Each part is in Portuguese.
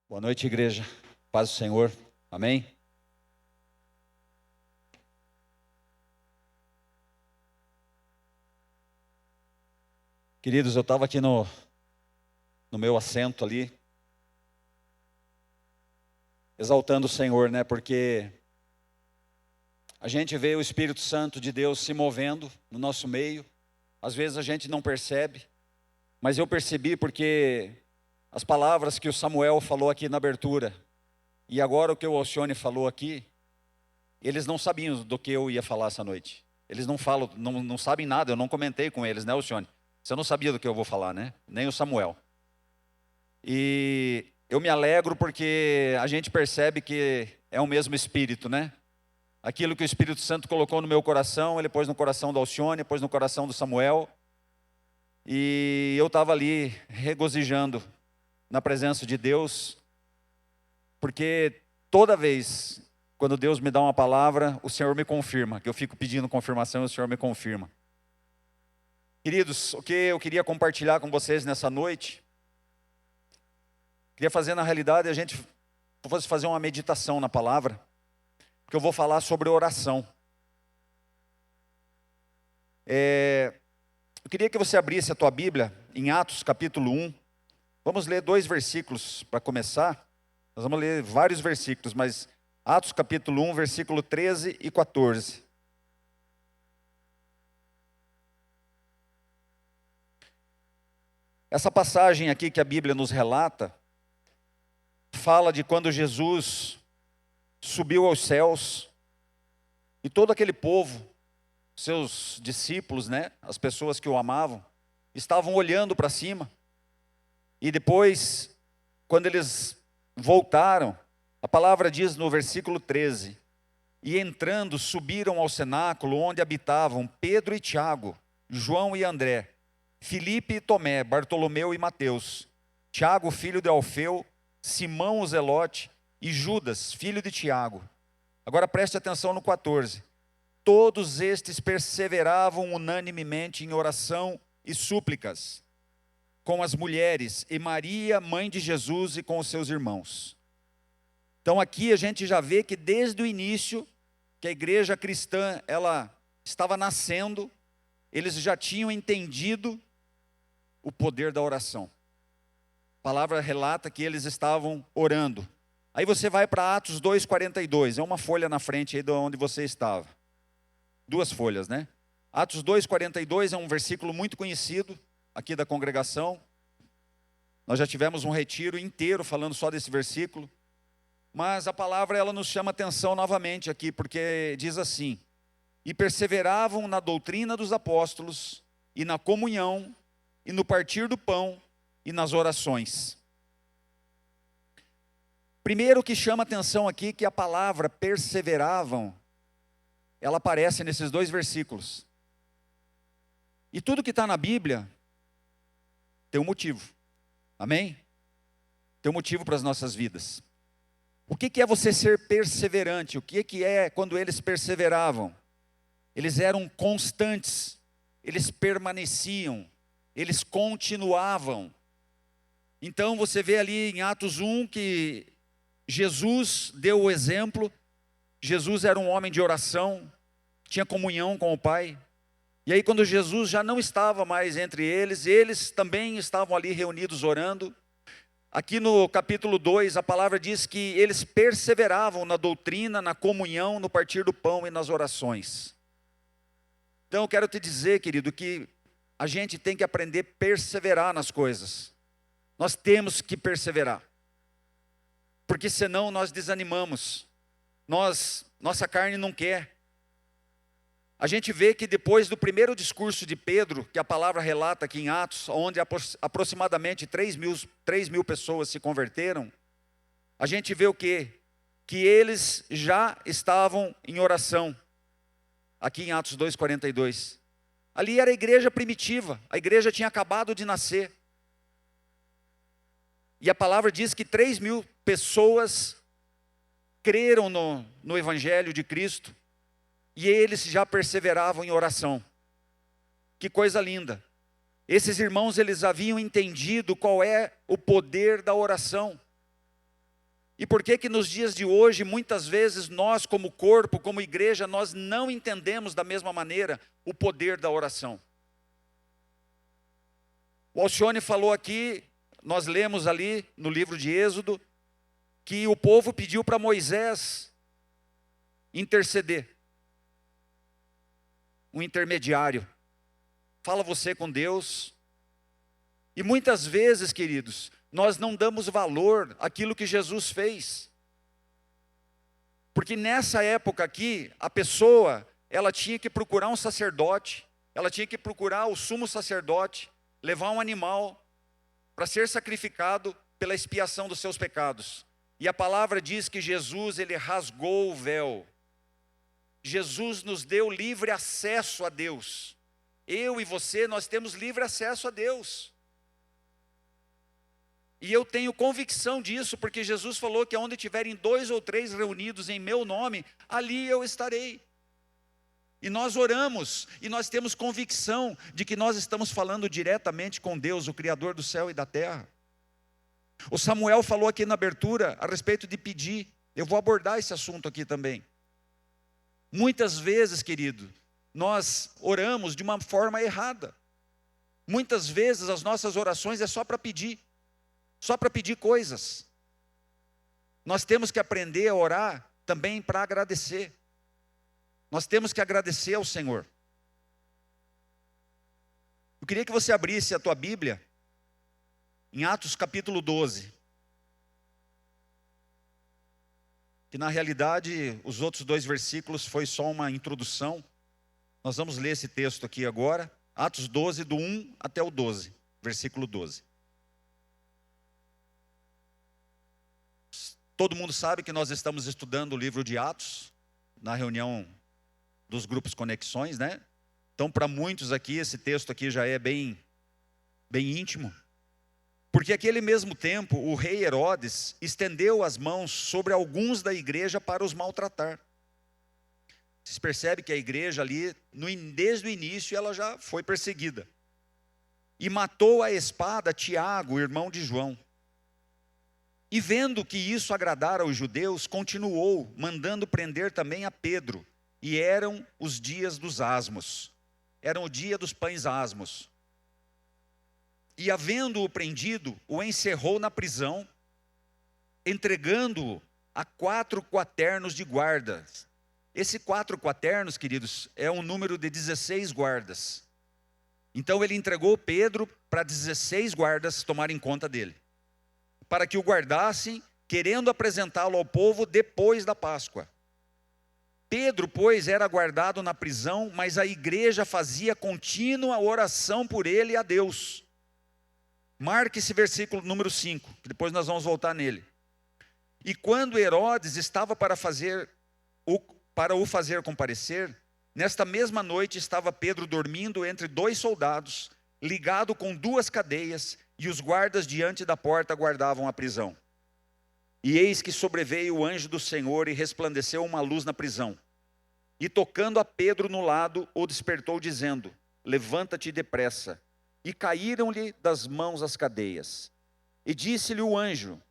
Boa noite, igreja. Paz do Senhor. Amém? Queridos, eu estava aqui no meu assento ali, exaltando o Senhor, né? Porque a gente vê o Espírito Santo de Deus se movendo no nosso meio. Às vezes a gente não percebe, mas eu percebi porque as palavras que o Samuel falou aqui na abertura, e agora o que o Alcione falou aqui, eles não sabiam do que eu ia falar essa noite. Eles não falam, não sabem nada, eu não comentei com eles, né, Alcione? Você não sabia do que eu vou falar, né? Nem o Samuel. E eu me alegro porque a gente percebe que é o mesmo Espírito, né? Aquilo que o Espírito Santo colocou no meu coração, ele pôs no coração do Alcione, pôs no coração do Samuel. E eu estava ali regozijando na presença de Deus, porque toda vez, quando Deus me dá uma palavra, o Senhor me confirma, que eu fico pedindo confirmação e o Senhor me confirma. Queridos, o que eu queria compartilhar com vocês nessa noite, queria fazer na realidade, a gente fosse fazer uma meditação na palavra, porque eu vou falar sobre oração. Eu queria que você abrisse a tua Bíblia em Atos capítulo 1, vamos ler 2 versículos para começar, nós vamos ler vários versículos, mas Atos capítulo 1, versículo 13 e 14. Essa passagem aqui que a Bíblia nos relata, fala de quando Jesus subiu aos céus, e todo aquele povo, seus discípulos, né, as pessoas que o amavam, estavam olhando para cima, e depois, quando eles voltaram, a palavra diz no versículo 13, e entrando subiram ao cenáculo onde habitavam Pedro e Tiago, João e André, Filipe e Tomé, Bartolomeu e Mateus, Tiago filho de Alfeu, Simão o Zelote e Judas, filho de Tiago. Agora preste atenção no 14. Todos estes perseveravam unanimemente em oração e súplicas, com as mulheres e Maria, mãe de Jesus, e com os seus irmãos. Então aqui a gente já vê que desde o início, que a igreja cristã, ela estava nascendo, eles já tinham entendido o poder da oração. A palavra relata que eles estavam orando. Aí você vai para Atos 2,42, é uma folha na frente aí de onde você estava. 2 folhas, né? Atos 2,42 é um versículo muito conhecido aqui da congregação. Nós já tivemos um retiro inteiro falando só desse versículo. Mas a palavra ela nos chama atenção novamente aqui, porque diz assim: e perseveravam na doutrina dos apóstolos, e na comunhão, e no partir do pão, e nas orações. Primeiro que chama atenção aqui, que a palavra perseveravam, ela aparece nesses 2 versículos. E tudo que está na Bíblia, tem um motivo, amém? Tem um motivo para as nossas vidas. O que é você ser perseverante? O que é quando eles perseveravam? Eles eram constantes, eles permaneciam, eles continuavam. Então você vê ali em Atos 1 que Jesus deu o exemplo. Jesus era um homem de oração, tinha comunhão com o Pai. E aí quando Jesus já não estava mais entre eles também estavam ali reunidos orando. Aqui no capítulo 2, a palavra diz que eles perseveravam na doutrina, na comunhão, no partir do pão e nas orações. Então eu quero te dizer, querido, que a gente tem que aprender a perseverar nas coisas. Nós temos que perseverar. Porque senão nós desanimamos. Nossa carne não quer. A gente vê que depois do primeiro discurso de Pedro, que a palavra relata aqui em Atos, onde aproximadamente 3 mil pessoas se converteram, a gente vê o quê? Que eles já estavam em oração, aqui em Atos 2,42. Ali era a igreja primitiva, a igreja tinha acabado de nascer. E a palavra diz que 3 mil pessoas creram no Evangelho de Cristo, e eles já perseveravam em oração. Que coisa linda. Esses irmãos, eles haviam entendido qual é o poder da oração. E por que que nos dias de hoje, muitas vezes, nós como corpo, como igreja, nós não entendemos da mesma maneira o poder da oração? O Alcione falou aqui, nós lemos ali no livro de Êxodo, que o povo pediu para Moisés interceder. Um intermediário. Fala você com Deus. E muitas vezes, queridos, nós não damos valor àquilo que Jesus fez. Porque nessa época aqui, a pessoa, ela tinha que procurar um sacerdote, ela tinha que procurar o sumo sacerdote, levar um animal para ser sacrificado pela expiação dos seus pecados. E a palavra diz que Jesus, ele rasgou o véu. Jesus nos deu livre acesso a Deus. Eu e você, nós temos livre acesso a Deus. E eu tenho convicção disso, porque Jesus falou que onde tiverem 2 ou 3 reunidos em meu nome, ali eu estarei. E nós oramos, e nós temos convicção de que nós estamos falando diretamente com Deus, o Criador do céu e da terra. O Samuel falou aqui na abertura a respeito de pedir. Eu vou abordar esse assunto aqui também. Muitas vezes, querido, nós oramos de uma forma errada. Muitas vezes as nossas orações é só para pedir coisas. Nós temos que aprender a orar também para agradecer. Nós temos que agradecer ao Senhor. Eu queria que você abrisse a tua Bíblia em Atos capítulo 12. Que na realidade os outros 2 versículos foi só uma introdução. Nós vamos ler esse texto aqui agora. Atos 12, do 1 até o 12, versículo 12. Todo mundo sabe que nós estamos estudando o livro de Atos, na reunião dos grupos Conexões, né? Então, para muitos aqui, esse texto aqui já é bem íntimo. Porque naquele mesmo tempo, o rei Herodes estendeu as mãos sobre alguns da igreja para os maltratar. Vocês percebem que a igreja ali, desde o início, ela já foi perseguida. E matou à espada Tiago, irmão de João. E vendo que isso agradara aos judeus, continuou, mandando prender também a Pedro. E eram os dias dos asmos. Era o dia dos pães asmos. E havendo-o prendido, o encerrou na prisão, entregando-o a 4 quaternos de guardas. Esse 4 quaternos, queridos, é um número de 16 guardas. Então ele entregou Pedro para 16 guardas tomarem conta dele, para que o guardassem, querendo apresentá-lo ao povo depois da Páscoa. Pedro, pois, era guardado na prisão, mas a igreja fazia contínua oração por ele e a Deus. Marque esse versículo número 5, que depois nós vamos voltar nele. E quando Herodes estava para o fazer comparecer, nesta mesma noite estava Pedro dormindo entre 2 soldados, ligado com 2 cadeias, e os guardas diante da porta guardavam a prisão. E eis que sobreveio o anjo do Senhor e resplandeceu uma luz na prisão. E tocando a Pedro no lado, o despertou dizendo: levanta-te depressa. E caíram-lhe das mãos as cadeias. E disse-lhe o anjo: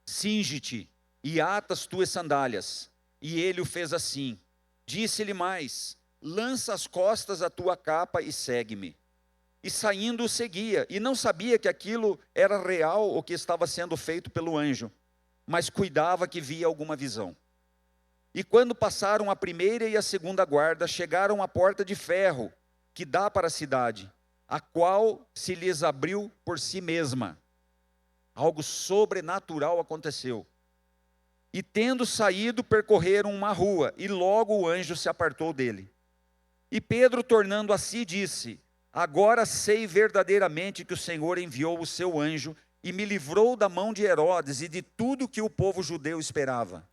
cinge-te e ata as tuas sandálias. E ele o fez assim. Disse-lhe mais: lança as costas a tua capa e segue-me. E saindo o seguia, e não sabia que aquilo era real o que estava sendo feito pelo anjo, mas cuidava que via alguma visão. E quando passaram a primeira e a segunda guarda, chegaram à porta de ferro, que dá para a cidade, a qual se lhes abriu por si mesma. Algo sobrenatural aconteceu. E tendo saído, percorreram uma rua, e logo o anjo se apartou dele. E Pedro, tornando a si, disse: agora sei verdadeiramente que o Senhor enviou o seu anjo, e me livrou da mão de Herodes e de tudo que o povo judeu esperava.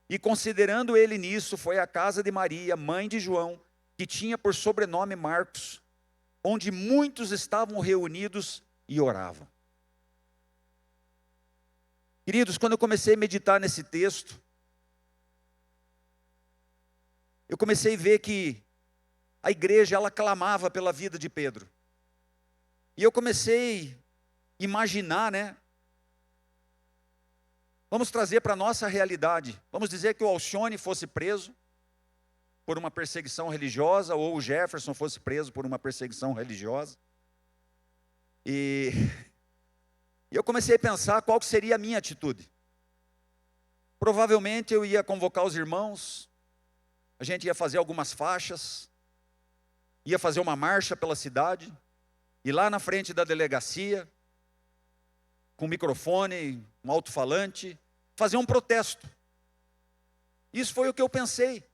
E considerando ele nisso, foi à casa de Maria, mãe de João, que tinha por sobrenome Marcos, onde muitos estavam reunidos e oravam. Queridos, quando eu comecei a meditar nesse texto, eu comecei a ver que a igreja, ela clamava pela vida de Pedro. E eu comecei a imaginar, Vamos trazer para a nossa realidade. Vamos dizer que o Alcione fosse preso por uma perseguição religiosa, ou o Jefferson fosse preso por uma perseguição religiosa. E eu comecei a pensar qual seria a minha atitude. Provavelmente eu ia convocar os irmãos, a gente ia fazer algumas faixas, ia fazer uma marcha pela cidade, e lá na frente da delegacia, com microfone, um alto-falante, fazer um protesto. Isso foi o que eu pensei.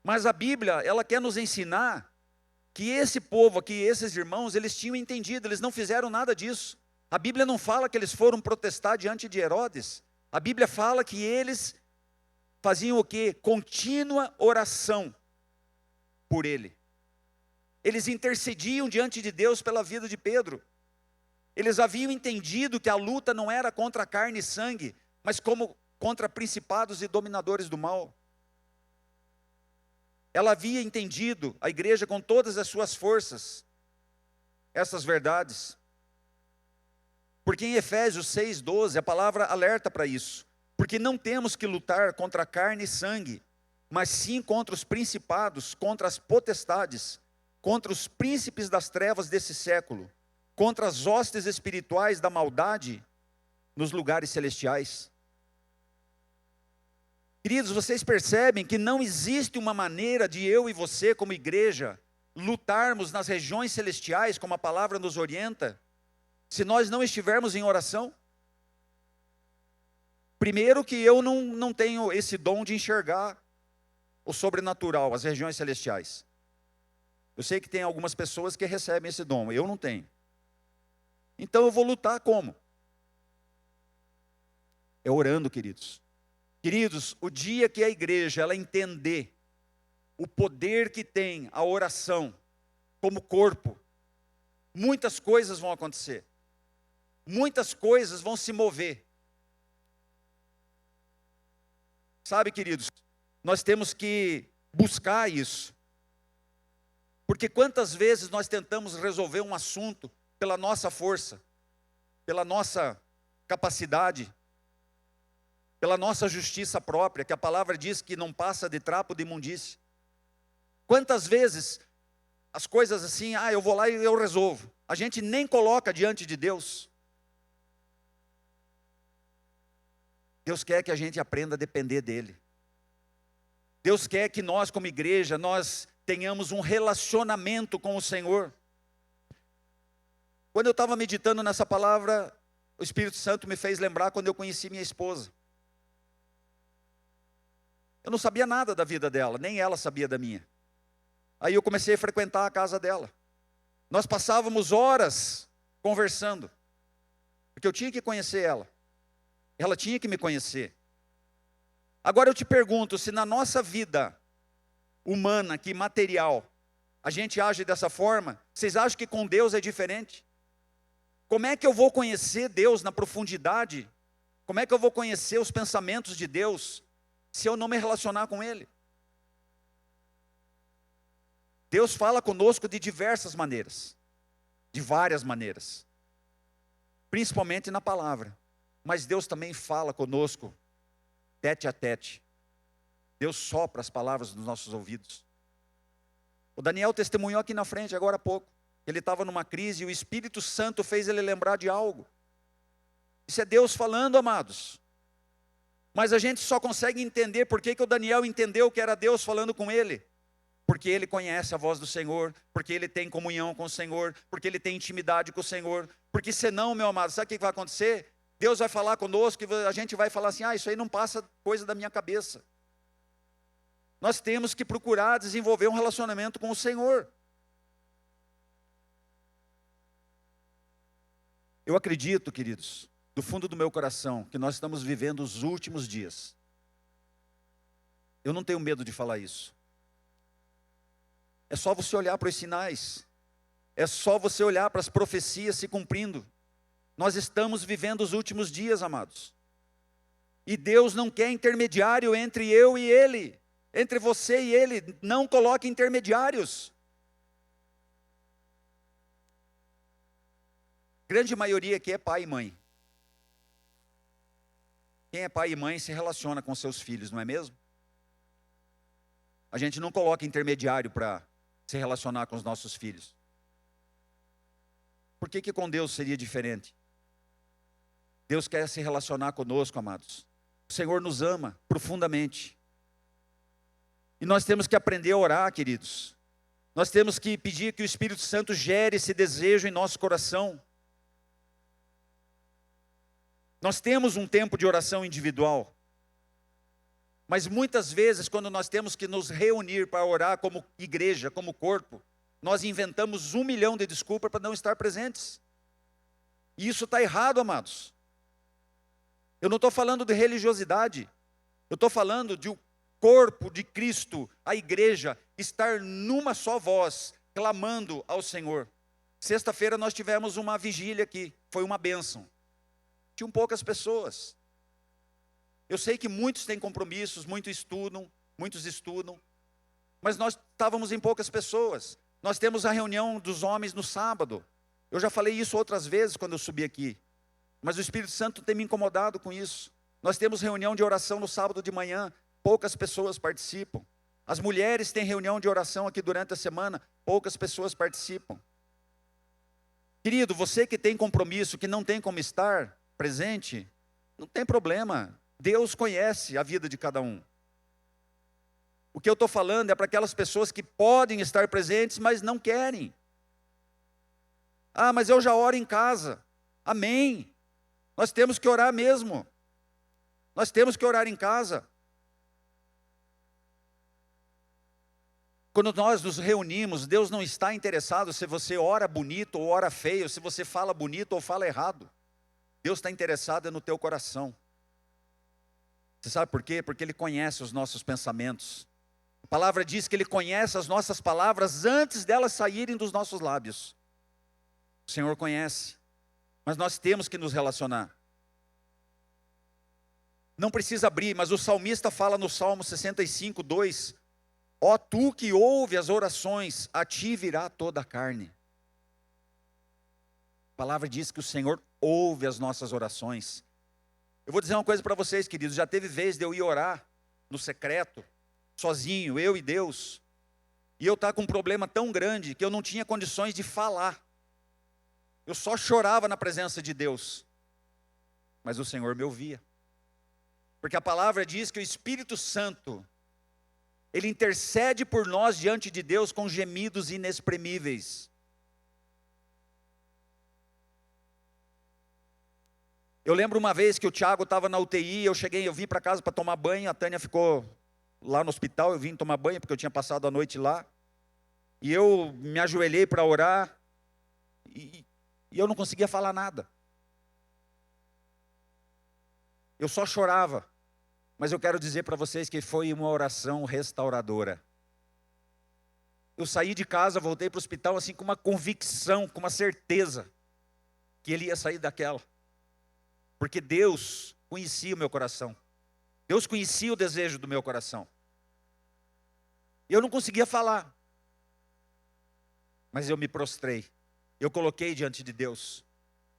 Mas a Bíblia, ela quer nos ensinar que esse povo aqui, esses irmãos, eles tinham entendido, eles não fizeram nada disso. A Bíblia não fala que eles foram protestar diante de Herodes. A Bíblia fala que eles faziam o quê? Contínua oração por ele. Eles intercediam diante de Deus pela vida de Pedro. Eles haviam entendido que a luta não era contra carne e sangue, mas como contra principados e dominadores do mal. Ela havia entendido, a igreja com todas as suas forças, essas verdades. Porque em Efésios 6:12, a palavra alerta para isso. Porque não temos que lutar contra carne e sangue, mas sim contra os principados, contra as potestades, contra os príncipes das trevas desse século, contra as hostes espirituais da maldade nos lugares celestiais. Queridos, vocês percebem que não existe uma maneira de eu e você, como igreja, lutarmos nas regiões celestiais, como a palavra nos orienta, se nós não estivermos em oração? Primeiro que eu não tenho esse dom de enxergar o sobrenatural, as regiões celestiais. Eu sei que tem algumas pessoas que recebem esse dom, eu não tenho. Então eu vou lutar como? É orando, queridos. Queridos, o dia que a igreja ela entender o poder que tem a oração como corpo, muitas coisas vão acontecer. Muitas coisas vão se mover. Sabe, queridos, nós temos que buscar isso. Porque quantas vezes nós tentamos resolver um assunto pela nossa força, pela nossa capacidade, pela nossa justiça própria, que a palavra diz que não passa de trapo de imundície. Quantas vezes as coisas assim, eu vou lá e eu resolvo. A gente nem coloca diante de Deus. Deus quer que a gente aprenda a depender dEle. Deus quer que nós, como igreja, nós tenhamos um relacionamento com o Senhor. Quando eu estava meditando nessa palavra, o Espírito Santo me fez lembrar quando eu conheci minha esposa. Eu não sabia nada da vida dela, nem ela sabia da minha. Aí eu comecei a frequentar a casa dela. Nós passávamos horas conversando, porque eu tinha que conhecer ela. Ela tinha que me conhecer. Agora eu te pergunto, se na nossa vida humana, que material, a gente age dessa forma, vocês acham que com Deus é diferente? Como é que eu vou conhecer Deus na profundidade? Como é que eu vou conhecer os pensamentos de Deus se eu não me relacionar com Ele? Deus fala conosco de diversas maneiras, de várias maneiras, principalmente na palavra. Mas Deus também fala conosco, tete a tete. Deus sopra as palavras nos nossos ouvidos. O Daniel testemunhou aqui na frente, agora há pouco. Ele estava numa crise e o Espírito Santo fez ele lembrar de algo. Isso é Deus falando, amados. Mas a gente só consegue entender por que o Daniel entendeu que era Deus falando com ele. Porque ele conhece a voz do Senhor, porque ele tem comunhão com o Senhor, porque ele tem intimidade com o Senhor. Porque senão, meu amado, sabe o que vai acontecer? Deus vai falar conosco e a gente vai falar assim, isso aí não passa coisa da minha cabeça. Nós temos que procurar desenvolver um relacionamento com o Senhor. Eu acredito, queridos, do fundo do meu coração, que nós estamos vivendo os últimos dias. Eu não tenho medo de falar isso. É só você olhar para os sinais. É só você olhar para as profecias se cumprindo. Nós estamos vivendo os últimos dias, amados. E Deus não quer intermediário entre eu e Ele. Entre você e Ele. Não coloque intermediários. A grande maioria aqui é pai e mãe. Quem é pai e mãe se relaciona com seus filhos, não é mesmo? A gente não coloca intermediário para se relacionar com os nossos filhos. Por que com Deus seria diferente? Deus quer se relacionar conosco, amados. O Senhor nos ama profundamente. E nós temos que aprender a orar, queridos. Nós temos que pedir que o Espírito Santo gere esse desejo em nosso coração. Nós temos um tempo de oração individual. Mas muitas vezes, quando nós temos que nos reunir para orar como igreja, como corpo, nós inventamos 1 milhão de desculpas para não estar presentes. E isso está errado, amados. Eu não estou falando de religiosidade. Eu estou falando de o corpo de Cristo, a igreja, estar numa só voz, clamando ao Senhor. Sexta-feira nós tivemos uma vigília aqui, foi uma bênção. Tinham poucas pessoas. Eu sei que muitos têm compromissos, muitos estudam, mas nós estávamos em poucas pessoas. Nós temos a reunião dos homens no sábado. Eu já falei isso outras vezes quando eu subi aqui, mas o Espírito Santo tem me incomodado com isso. Nós temos reunião de oração no sábado de manhã, poucas pessoas participam. As mulheres têm reunião de oração aqui durante a semana, poucas pessoas participam. Querido, você que tem compromisso, que não tem como estar presente, não tem problema. Deus conhece a vida de cada um. O que eu estou falando é para aquelas pessoas que podem estar presentes, mas não querem. Ah, mas eu já oro em casa. Amém. Nós temos que orar mesmo. Nós temos que orar em casa. Quando nós nos reunimos, Deus não está interessado se você ora bonito ou ora feio, se você fala bonito ou fala errado. Deus está interessado no teu coração. Você sabe por quê? Porque Ele conhece os nossos pensamentos. A palavra diz que Ele conhece as nossas palavras antes delas saírem dos nossos lábios. O Senhor conhece, mas nós temos que nos relacionar. Não precisa abrir, mas o salmista fala no Salmo 65, 2: ó tu que ouve as orações, a ti virá toda a carne. A palavra diz que o Senhor ouve as nossas orações. Eu vou dizer uma coisa para vocês, queridos, já teve vez de eu ir orar no secreto, sozinho, eu e Deus, e eu estava com um problema tão grande que eu não tinha condições de falar. Eu só chorava na presença de Deus, mas o Senhor me ouvia. Porque a palavra diz que o Espírito Santo, Ele intercede por nós diante de Deus com gemidos inexprimíveis. Eu lembro uma vez que o Thiago estava na UTI, eu vim para casa para tomar banho, a Tânia ficou lá no hospital, eu vim tomar banho porque eu tinha passado a noite lá. E eu me ajoelhei para orar e eu não conseguia falar nada. Eu só chorava. Mas eu quero dizer para vocês que foi uma oração restauradora. Eu saí de casa, voltei para o hospital assim com uma convicção, com uma certeza que ele ia sair daquela. Porque Deus conhecia o meu coração. Deus conhecia o desejo do meu coração. E eu não conseguia falar. Mas eu me prostrei. Eu coloquei diante de Deus.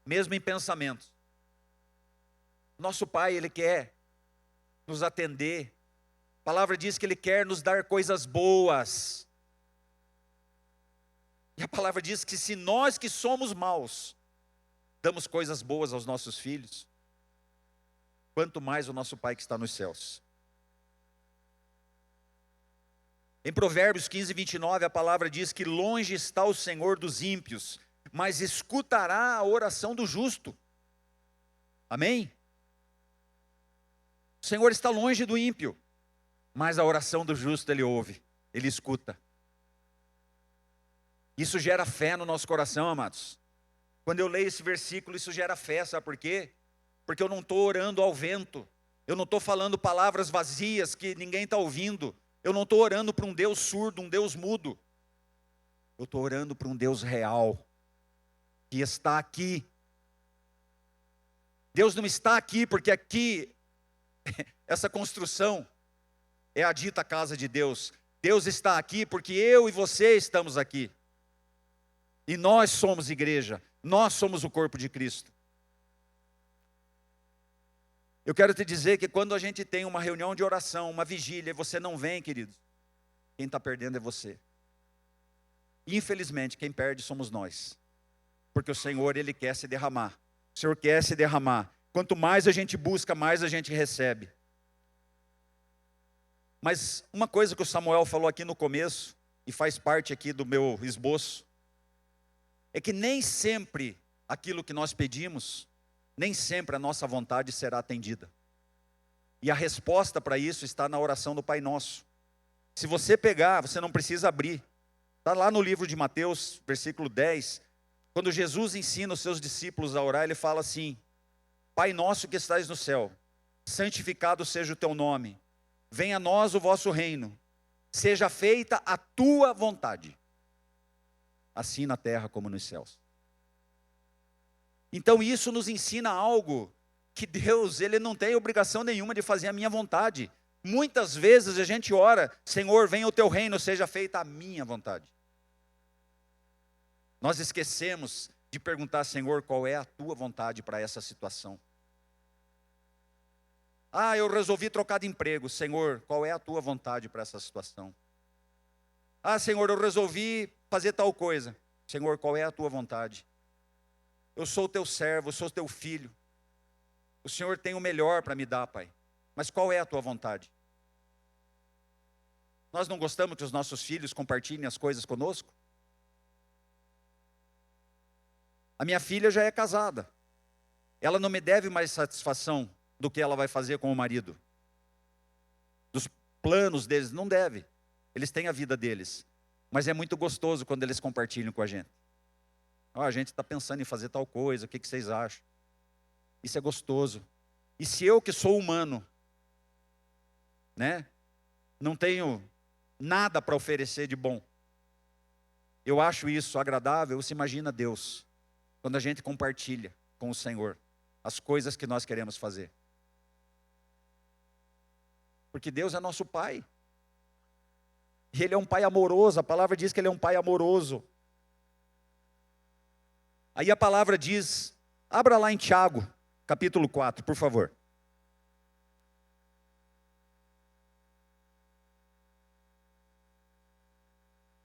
Mesmo em pensamentos. Nosso Pai, Ele quer nos atender. A palavra diz que Ele quer nos dar coisas boas. E a palavra diz que se nós que somos maus, damos coisas boas aos nossos filhos, quanto mais o nosso Pai que está nos céus. Em Provérbios 15, 29, a palavra diz que longe está o Senhor dos ímpios, mas escutará a oração do justo. Amém? O Senhor está longe do ímpio, mas a oração do justo Ele ouve, Ele escuta. Isso gera fé no nosso coração, amados. Quando eu leio esse versículo, isso gera fé, sabe por quê? Porque eu não estou orando ao vento, eu não estou falando palavras vazias que ninguém está ouvindo, eu não estou orando para um Deus surdo, um Deus mudo. Eu estou orando para um Deus real, que está aqui. Deus não está aqui porque aqui, essa construção é a dita casa de Deus. Deus está aqui porque eu e você estamos aqui. E nós somos igreja, nós somos o corpo de Cristo. Eu quero te dizer que quando a gente tem uma reunião de oração, uma vigília, e você não vem, queridos, quem está perdendo é você. Infelizmente, quem perde somos nós. Porque o Senhor, Ele quer se derramar. O Senhor quer se derramar. Quanto mais a gente busca, mais a gente recebe. Mas uma coisa que o Samuel falou aqui no começo, e faz parte aqui do meu esboço, é que nem sempre aquilo que nós pedimos, nem sempre a nossa vontade será atendida. E a resposta para isso está na oração do Pai Nosso. Se você pegar, você não precisa abrir. Está lá no livro de Mateus, versículo 10, quando Jesus ensina os seus discípulos a orar, ele fala assim: Pai nosso que estais no céu, santificado seja o teu nome, venha a nós o vosso reino, seja feita a tua vontade, assim na terra como nos céus. Então isso nos ensina algo, que Deus, Ele não tem obrigação nenhuma de fazer a minha vontade. Muitas vezes a gente ora: Senhor, venha o teu reino, seja feita a minha vontade. Nós esquecemos de perguntar: Senhor, qual é a tua vontade para essa situação? Ah, eu resolvi trocar de emprego. Senhor, qual é a tua vontade para essa situação? Ah, Senhor, eu resolvi fazer tal coisa. Senhor, qual é a tua vontade? Eu sou o teu servo, eu sou o teu filho. O Senhor tem o melhor para me dar, Pai. Mas qual é a tua vontade? Nós não gostamos que os nossos filhos compartilhem as coisas conosco? A minha filha já é casada. Ela não me deve mais satisfação do que ela vai fazer com o marido. Dos planos deles, não deve. Eles têm a vida deles. Mas é muito gostoso quando eles compartilham com a gente. Oh, a gente está pensando em fazer tal coisa, o que vocês acham? Isso é gostoso. E se eu que sou humano, né, não tenho nada para oferecer de bom, eu acho isso agradável, você imagina Deus, quando a gente compartilha com o Senhor as coisas que nós queremos fazer. Porque Deus é nosso Pai. E Ele é um Pai amoroso, a palavra diz que Ele é um Pai amoroso. Aí a palavra diz, abra lá em Tiago, capítulo 4, por favor.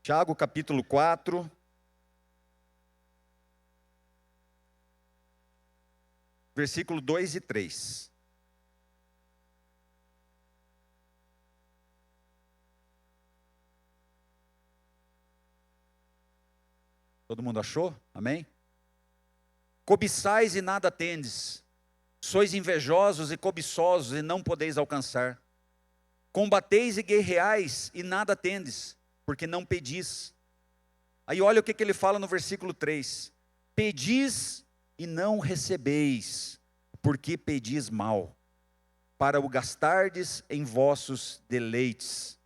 Tiago, capítulo 4. Versículo 2 e 3. Todo mundo achou? Amém? Cobiçais e nada tendes, sois invejosos e cobiçosos e não podeis alcançar. Combateis e guerreais e nada tendes, porque não pedis. Aí olha o que ele fala no versículo 3. Pedis e não recebeis, porque pedis mal, para o gastardes em vossos deleites.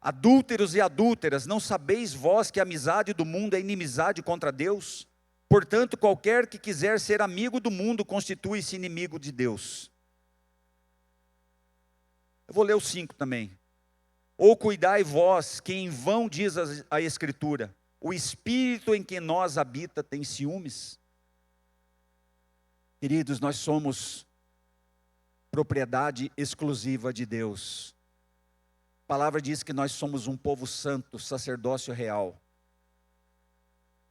Adúlteros e adúlteras, não sabeis vós que a amizade do mundo é inimizade contra Deus? Portanto, qualquer que quiser ser amigo do mundo, constitui-se inimigo de Deus. Eu vou ler o 5 também. Ou cuidai vós, que em vão diz a Escritura, o Espírito em que nós habita tem ciúmes? Queridos, nós somos propriedade exclusiva de Deus. A palavra diz que nós somos um povo santo, sacerdócio real.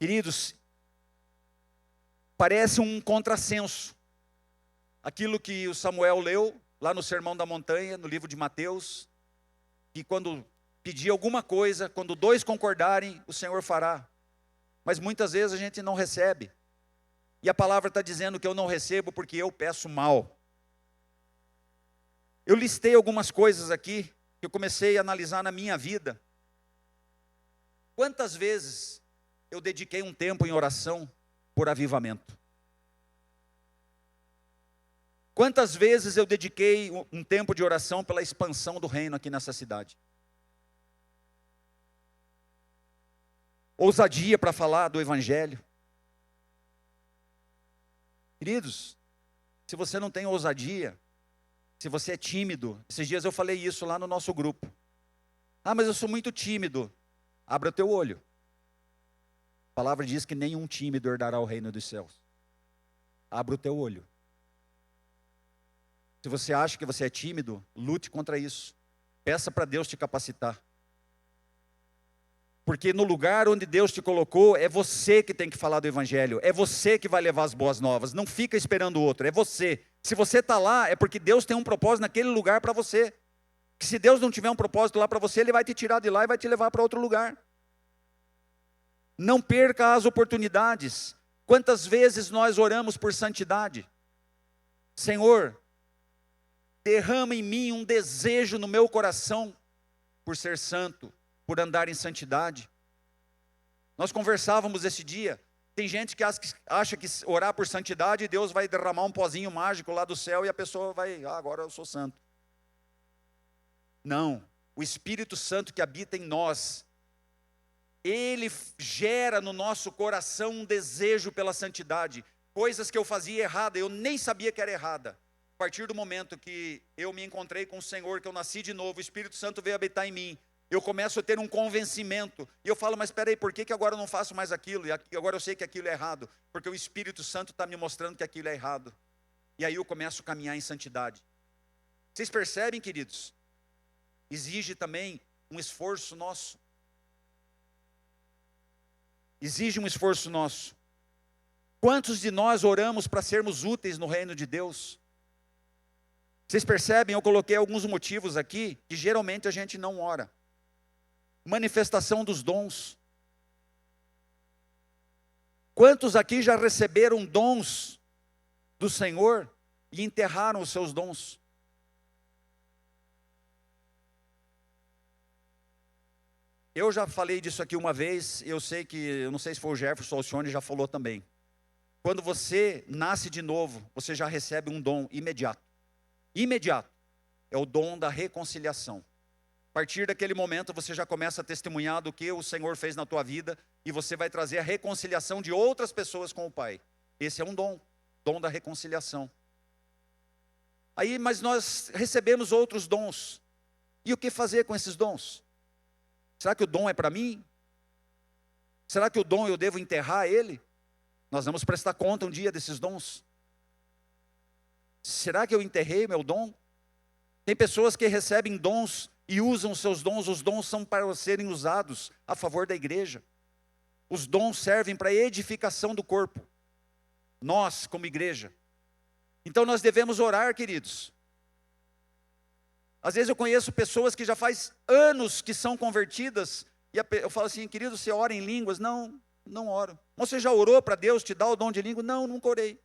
Queridos, parece um contrassenso aquilo que o Samuel leu lá no Sermão da Montanha, no livro de Mateus, que quando pedir alguma coisa, quando dois concordarem, o Senhor fará. Mas muitas vezes a gente não recebe. E a palavra está dizendo que eu não recebo porque eu peço mal. Eu listei algumas coisas aqui que eu comecei a analisar na minha vida. Quantas vezes eu dediquei um tempo em oração por avivamento? Quantas vezes eu dediquei um tempo de oração pela expansão do reino aqui nessa cidade? Ousadia para falar do Evangelho. Queridos, se você não tem ousadia, se você é tímido, esses dias eu falei isso lá no nosso grupo. Ah, mas eu sou muito tímido. Abra o teu olho. A palavra diz que nenhum tímido herdará o reino dos céus. Abra o teu olho. Se você acha que você é tímido, lute contra isso. Peça para Deus te capacitar. Porque no lugar onde Deus te colocou, é você que tem que falar do Evangelho. É você que vai levar as boas novas. Não fica esperando o outro, é você. Se você está lá, é porque Deus tem um propósito naquele lugar para você. Que se Deus não tiver um propósito lá para você, Ele vai te tirar de lá e vai te levar para outro lugar. Não perca as oportunidades. Quantas vezes nós oramos por santidade? Senhor, derrama em mim um desejo no meu coração por ser santo, por andar em santidade. Nós conversávamos esse dia. Tem gente que acha que orar por santidade, Deus vai derramar um pozinho mágico lá do céu e a pessoa vai, agora eu sou santo. Não, o Espírito Santo que habita em nós, ele gera no nosso coração um desejo pela santidade. Coisas que eu fazia errada, eu nem sabia que era errada. A partir do momento que eu me encontrei com o Senhor, que eu nasci de novo, o Espírito Santo veio habitar em mim, eu começo a ter um convencimento, e eu falo, mas espera aí, por que agora eu não faço mais aquilo, e agora eu sei que aquilo é errado? Porque o Espírito Santo está me mostrando que aquilo é errado, e aí eu começo a caminhar em santidade. Vocês percebem, queridos? Exige também um esforço nosso. Exige um esforço nosso. Quantos de nós oramos para sermos úteis no reino de Deus? Vocês percebem, eu coloquei alguns motivos aqui, que geralmente a gente não ora. Manifestação dos dons. Quantos aqui já receberam dons do Senhor e enterraram os seus dons? Eu já falei disso aqui uma vez, eu não sei se foi o Jefferson ou o Alcione já falou também. Quando você nasce de novo, você já recebe um dom imediato. Imediato. É o dom da reconciliação. A partir daquele momento você já começa a testemunhar do que o Senhor fez na tua vida e você vai trazer a reconciliação de outras pessoas com o Pai. Esse é um dom da reconciliação. Aí, mas nós recebemos outros dons. E o que fazer com esses dons? Será que o dom é para mim? Será que o dom eu devo enterrar ele? Nós vamos prestar conta um dia desses dons. Será que eu enterrei meu dom? Tem pessoas que recebem dons e usam seus dons. Os dons são para serem usados a favor da igreja. Os dons servem para a edificação do corpo. Nós, como igreja. Então nós devemos orar, queridos. Às vezes eu conheço pessoas que já faz anos que são convertidas, e eu falo assim, querido, você ora em línguas? Não, não oro. Você já orou para Deus te dar o dom de língua? Não, nunca orei.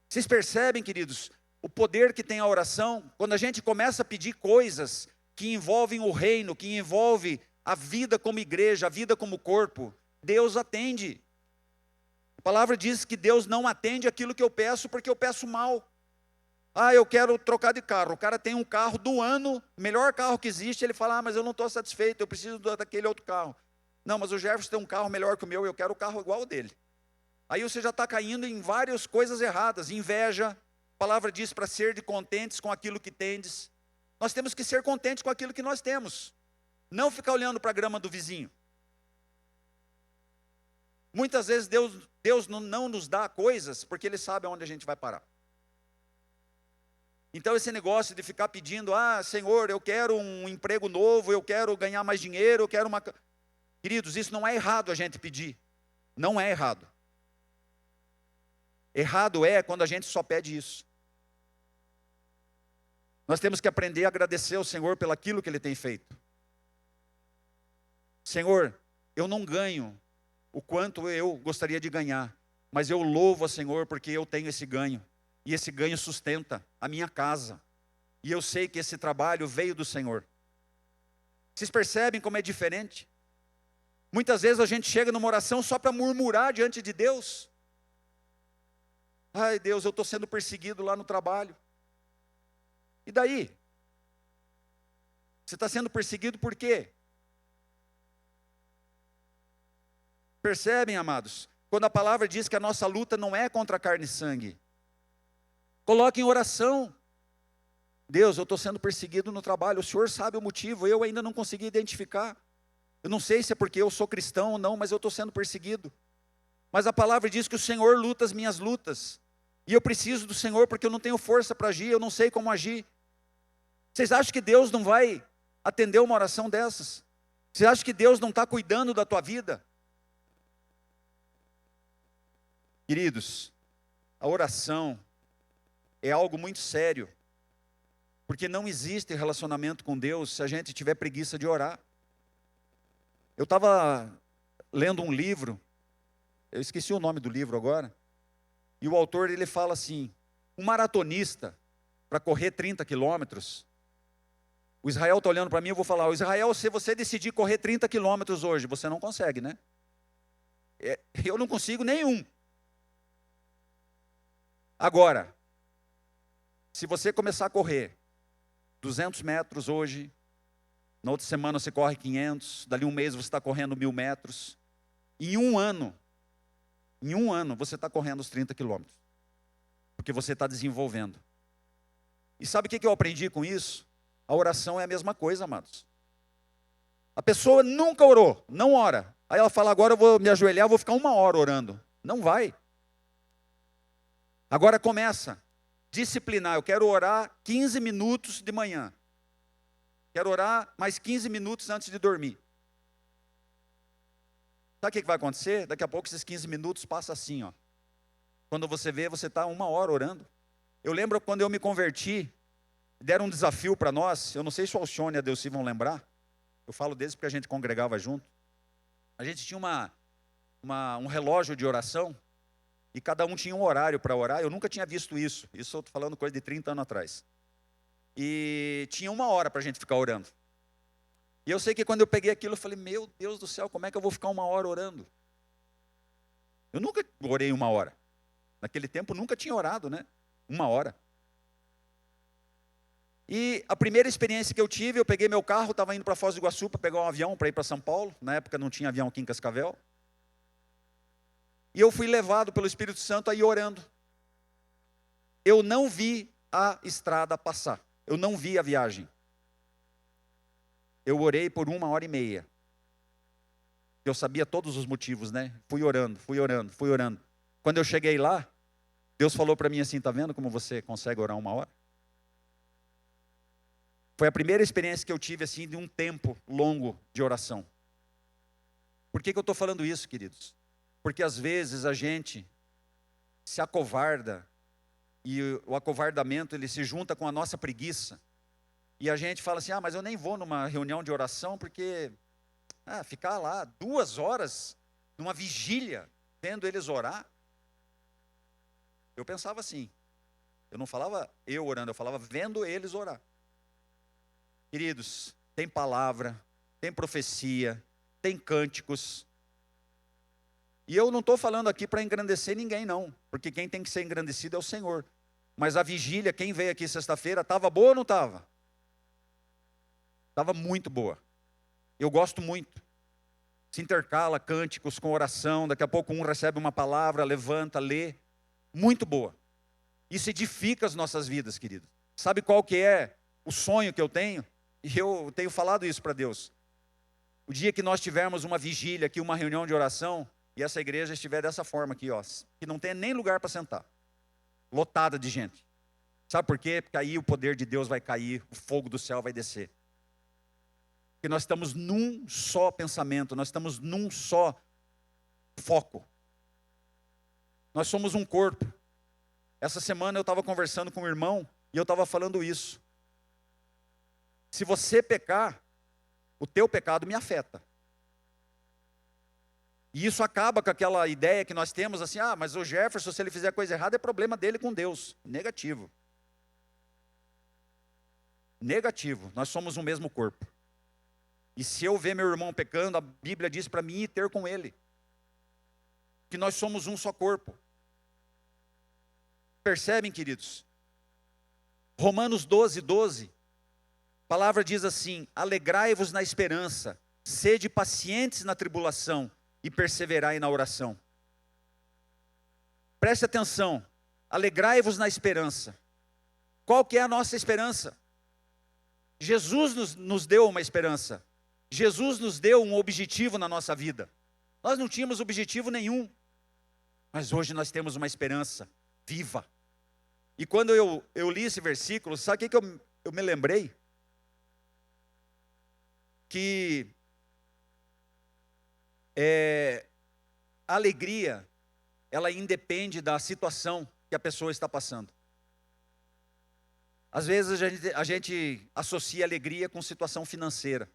Vocês percebem, queridos, o poder que tem a oração? Quando a gente começa a pedir coisas que envolvem o reino, que envolve a vida como igreja, a vida como corpo, Deus atende. A palavra diz que Deus não atende aquilo que eu peço porque eu peço mal. Eu quero trocar de carro. O cara tem um carro do ano, melhor carro que existe. Ele fala, mas eu não estou satisfeito, eu preciso daquele outro carro. Não, mas o Jefferson tem um carro melhor que o meu, eu quero o carro igual ao dele. Aí você já está caindo em várias coisas erradas. Inveja, a palavra diz para ser de contentes com aquilo que tendes. Nós temos que ser contentes com aquilo que nós temos. Não ficar olhando para a grama do vizinho. Muitas vezes Deus não nos dá coisas porque Ele sabe aonde a gente vai parar. Então esse negócio de ficar pedindo, Senhor, eu quero um emprego novo, eu quero ganhar mais dinheiro, eu quero uma... Queridos, isso não é errado a gente pedir. Não é errado. Errado é quando a gente só pede isso. Nós temos que aprender a agradecer ao Senhor pelo aquilo que Ele tem feito. Senhor, eu não ganho o quanto eu gostaria de ganhar, mas eu louvo ao Senhor porque eu tenho esse ganho. E esse ganho sustenta a minha casa. E eu sei que esse trabalho veio do Senhor. Vocês percebem como é diferente? Muitas vezes a gente chega numa oração só para murmurar diante de Deus. Ai Deus, eu estou sendo perseguido lá no trabalho. E daí? Você está sendo perseguido por quê? Percebem, amados? Quando a palavra diz que a nossa luta não é contra carne e sangue. Coloque em oração. Deus, eu estou sendo perseguido no trabalho. O Senhor sabe o motivo, eu ainda não consegui identificar. Eu não sei se é porque eu sou cristão ou não, mas eu estou sendo perseguido. Mas a palavra diz que o Senhor luta as minhas lutas. E eu preciso do Senhor porque eu não tenho força para agir, eu não sei como agir. Vocês acham que Deus não vai atender uma oração dessas? Vocês acham que Deus não está cuidando da tua vida? Queridos, a oração é algo muito sério, porque não existe relacionamento com Deus se a gente tiver preguiça de orar. Eu estava lendo um livro, eu esqueci o nome do livro agora, e o autor ele fala assim, um maratonista, para correr 30 quilômetros, o Israel está olhando para mim, eu vou falar, o Israel, se você decidir correr 30 quilômetros hoje, você não consegue, né? Eu não consigo nenhum. Agora, se você começar a correr 200 metros hoje, na outra semana você corre 500, dali um mês você está correndo 1000 metros, em um ano você está correndo os 30 quilômetros, porque você está desenvolvendo. E sabe o que eu aprendi com isso? A oração é a mesma coisa, amados. A pessoa nunca orou, não ora. Aí ela fala, agora eu vou me ajoelhar, eu vou ficar 1 hora orando. Não vai. Agora começa, disciplinar. Eu quero orar 15 minutos de manhã. Quero orar mais 15 minutos antes de dormir. Sabe o que vai acontecer? Daqui a pouco esses 15 minutos passam assim, ó. Quando você vê, você está 1 hora orando. Eu lembro quando eu me converti, deram um desafio para nós, eu não sei se o Alcione e a Delci vão lembrar, eu falo deles porque a gente congregava junto. A gente tinha um relógio de oração, e cada um tinha um horário para orar, eu nunca tinha visto isso eu estou falando coisa de 30 anos atrás. E tinha 1 hora para a gente ficar orando. E eu sei que quando eu peguei aquilo, eu falei, meu Deus do céu, como é que eu vou ficar 1 hora orando? Eu nunca orei 1 hora. Naquele tempo nunca tinha orado, né? 1 hora. E a primeira experiência que eu tive, eu peguei meu carro, estava indo para Foz do Iguaçu para pegar um avião para ir para São Paulo. Na época não tinha avião aqui em Cascavel. E eu fui levado pelo Espírito Santo a ir orando. Eu não vi a estrada passar. Eu não vi a viagem. Eu orei por 1 hora e meia. Eu sabia todos os motivos, né? Fui orando. Quando eu cheguei lá, Deus falou para mim assim, tá vendo como você consegue orar 1 hora? Foi a primeira experiência que eu tive assim de um tempo longo de oração. Por que eu estou falando isso, queridos? Porque às vezes a gente se acovarda, e o acovardamento ele se junta com a nossa preguiça, e a gente fala assim, mas eu nem vou numa reunião de oração, porque ficar lá 2 horas, numa vigília, vendo eles orar. Eu pensava assim, eu não falava eu orando, eu falava vendo eles orar. Queridos, tem palavra, tem profecia, tem cânticos. E eu não estou falando aqui para engrandecer ninguém não, porque quem tem que ser engrandecido é o Senhor. Mas a vigília, quem veio aqui sexta-feira, estava boa ou não estava? Estava muito boa. Eu gosto muito. Se intercala cânticos com oração, daqui a pouco um recebe uma palavra, levanta, lê. Muito boa. Isso edifica as nossas vidas, querido. Sabe qual que é o sonho que eu tenho? E eu tenho falado isso para Deus. O dia que nós tivermos uma vigília aqui, uma reunião de oração, e essa igreja estiver dessa forma aqui, ó, que não tem nem lugar para sentar, lotada de gente. Sabe por quê? Porque aí o poder de Deus vai cair, o fogo do céu vai descer. Porque nós estamos num só pensamento, nós estamos num só foco. Nós somos um corpo. Essa semana eu estava conversando com um irmão e eu estava falando isso. Se você pecar, o teu pecado me afeta. E isso acaba com aquela ideia que nós temos assim, mas o Jefferson, se ele fizer coisa errada, é problema dele com Deus. Negativo. Negativo. Nós somos um mesmo corpo. E se eu ver meu irmão pecando, a Bíblia diz para mim ir ter com ele. Que nós somos um só corpo. Percebem, queridos? Romanos 12:12. A palavra diz assim, alegrai-vos na esperança, sede pacientes na tribulação e perseverai na oração. Preste atenção, alegrai-vos na esperança. Qual que é a nossa esperança? Jesus nos deu uma esperança. Jesus nos deu um objetivo na nossa vida. Nós não tínhamos objetivo nenhum, mas hoje nós temos uma esperança. viva. E quando eu li esse versículo, sabe o que eu me lembrei? Que a alegria, ela independe da situação que a pessoa está passando. Às vezes a gente associa alegria com situação financeira.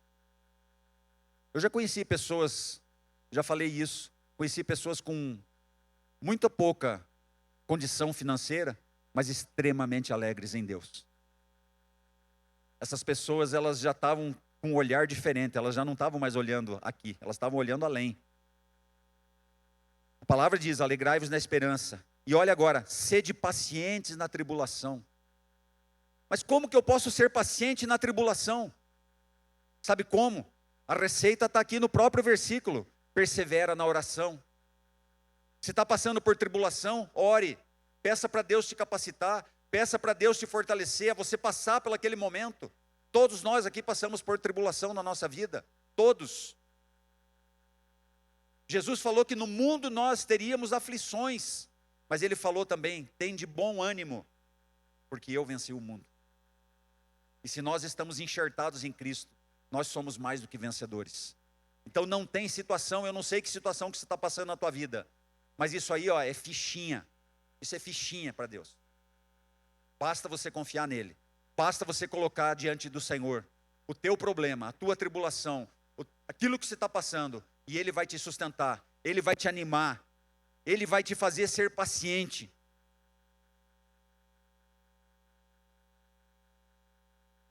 Eu já conheci pessoas, já falei isso, conheci pessoas com muito pouca condição financeira, mas extremamente alegres em Deus. Essas pessoas, elas já estavam com um olhar diferente, elas já não estavam mais olhando aqui, elas estavam olhando além. A palavra diz, alegrai-vos na esperança. E olha agora, sede pacientes na tribulação. Mas como que eu posso ser paciente na tribulação? Sabe como? A receita está aqui no próprio versículo. Persevera na oração. Se está passando por tribulação, ore. Peça para Deus te capacitar. Peça para Deus te fortalecer, a você passar por aquele momento. Todos nós aqui passamos por tribulação na nossa vida. Todos. Jesus falou que no mundo nós teríamos aflições. Mas Ele falou também, tem de bom ânimo, porque eu venci o mundo. E se nós estamos enxertados em Cristo, nós somos mais do que vencedores. Então não tem situação, eu não sei que situação que você está passando na tua vida, mas isso aí é fichinha. Isso é fichinha para Deus. Basta você confiar nele. Basta você colocar diante do Senhor o teu problema, a tua tribulação, aquilo que você está passando, e Ele vai te sustentar, Ele vai te animar, Ele vai te fazer ser paciente.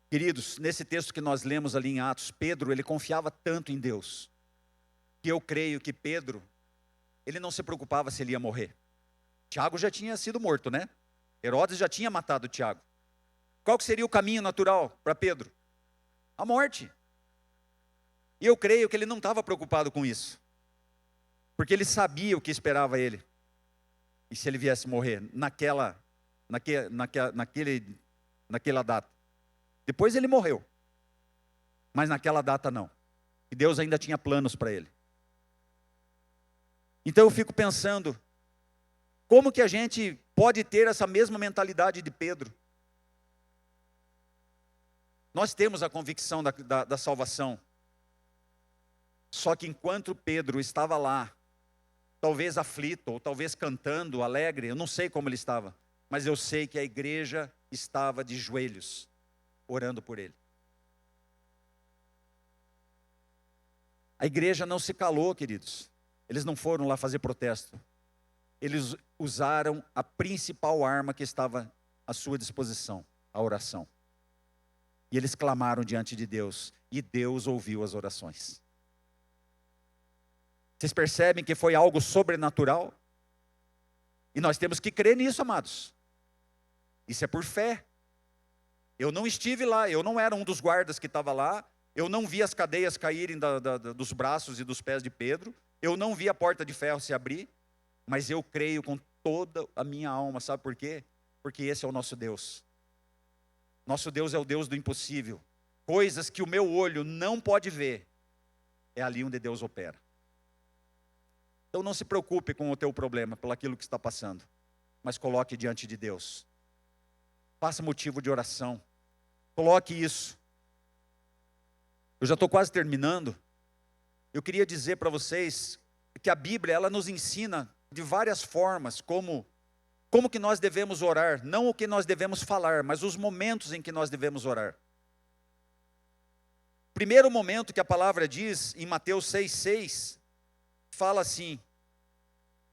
Queridos, nesse texto que nós lemos ali em Atos, Pedro, ele confiava tanto em Deus, que eu creio que Pedro, ele não se preocupava se ele ia morrer. Tiago já tinha sido morto, né? Herodes já tinha matado Tiago. Qual que seria o caminho natural para Pedro? A morte. E eu creio que ele não estava preocupado com isso, porque ele sabia o que esperava ele. E se ele viesse morrer naquela data. Depois ele morreu, mas naquela data não. E Deus ainda tinha planos para ele. Então eu fico pensando, como que a gente pode ter essa mesma mentalidade de Pedro? Nós temos a convicção da salvação. Só que enquanto Pedro estava lá, talvez aflito, ou talvez cantando, alegre, eu não sei como ele estava, mas eu sei que a igreja estava de joelhos, orando por ele. A igreja não se calou, queridos. Eles não foram lá fazer protesto. Eles usaram a principal arma que estava à sua disposição, a oração. E eles clamaram diante de Deus, e Deus ouviu as orações. Vocês percebem que foi algo sobrenatural? E nós temos que crer nisso, amados. Isso é por fé. Eu não estive lá, eu não era um dos guardas que estava lá, eu não vi as cadeias caírem dos braços e dos pés de Pedro, eu não vi a porta de ferro se abrir, mas eu creio com toda a minha alma, sabe por quê? Porque esse é o nosso Deus. Nosso Deus é o Deus do impossível. Coisas que o meu olho não pode ver, é ali onde Deus opera. Então não se preocupe com o teu problema, pelo aquilo que está passando, mas coloque diante de Deus. Faça motivo de oração. Coloque isso. Eu já estou quase terminando. Eu queria dizer para vocês que a Bíblia, ela nos ensina de várias formas como que nós devemos orar. Não o que nós devemos falar, mas os momentos em que nós devemos orar. Primeiro momento que a palavra diz, em Mateus 6,6, fala assim: